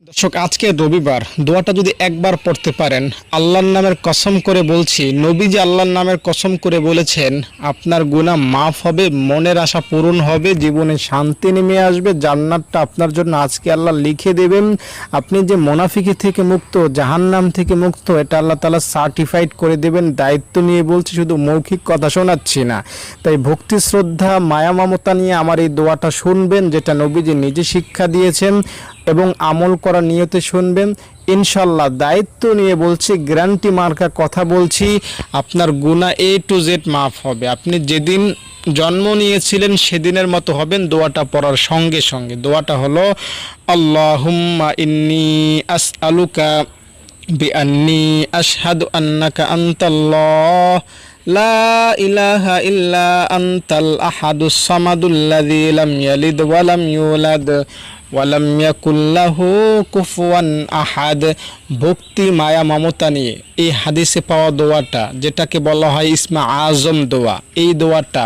দর্শক, আজকে রবিবার। দোয়াটা যদি একবার পড়তে পারেন, আল্লাহর নামের কসম করে বলছি, নবীজি আল্লাহর নামের কসম করে বলেছেন আপনার গুনাহ মাফ হবে, মনের আশা পূরণ হবে, জীবনে শান্তি নেমে আসবে, জান্নাতটা আপনার জন্য আজকে আল্লাহ লিখে দেবেন। আপনি যে মুনাফিকি থেকে মুক্ত, জাহান্নাম থেকে মুক্ত, এটা আল্লাহ তাআলা সার্টিফাইড করে দেবেন। দায়িত্ব নিয়ে বলছি, শুধু মৌখিক কথা শোনাচ্ছি না। তাই ভক্তি, শ্রদ্ধা, মায়া, মমতা নিয়ে আমার এই দোয়াটা শুনবেন, যেটা নবীজি নিজে শিক্ষা দিয়েছেন, এবং আমল করার নিয়তে শুনবেন। ইনশাল্লাহ দায়িত্ব নিয়ে বলছি, গ্যারান্টি মার্কা কথা বলছি, আপনার গুনাহ A to Z মাফ হবে। আপনি যেদিন জন্ম নিয়েছিলেন সেদিনের মতো হবেন দোয়াটা পড়ার সঙ্গে সঙ্গে। দোয়াটা হলো, আল্লাহুম্মা ইন্নী আসআলুকা বিআন্নী আশহাদু আন্নাকা আনতাল্লাহ লা ইলাহা ইল্লা আনতাল আহাদুস সামাদুল্লাযী লাম ইয়ালিদ ওয়া লাম ইউলাদ ওয়ালাম ইয়াকুল্লাহু কুফুয়ান আহাদ। ভক্তি, মায়া, মমতা নিয়ে এই হাদিসে পাওয়া দোয়াটা, যেটাকে বলা হয় ইসমে আজম দোয়া, এই দোয়াটা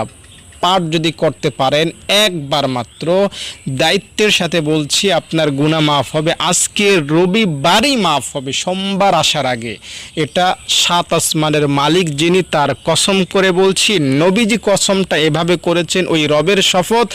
পাঠ যদি করতে পারেন একবার মাত্র, দায়িত্বের সাথে বলছি আপনার গুনাহ মাফ হবে। আজকে রবিবারই মাফ হবে, সোমবার আসার আগে। এটা সাত আসমানের মালিক যিনি, তার কসম করে বলছি। নবীজি কসমটা এভাবে করেছেন, ওই রবের শপথ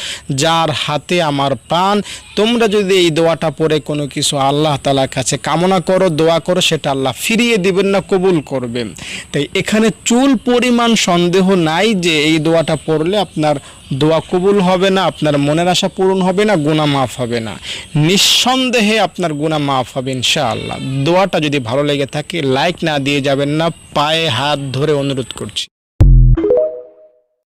যার হাতে আমার প্রাণ। তোমরা যদি এই দোয়াটা পড়ে কোনো কিছু আল্লাহ তাআলার কাছে কামনা করো, দোয়া করো, সেটা আল্লাহ ফিরিয়ে দিবেন না, কবুল করবেন। তাই এখানে চুল পরিমাণ সন্দেহ নাই যে এই দোয়াটা পড়লে আপনার দোয়া কবুল হবে না, আপনার মনের আশা পূরণ হবে না, গুনাহ মাফ হবে না। নিঃসন্দেহে আপনার গুনাহ মাফ হবে ইনশাআল্লাহ। দোয়াটা যদি ভালো লেগে থাকে লাইক না দিয়ে যাবেন না, পায়ে হাত ধরে অনুরোধ করছি।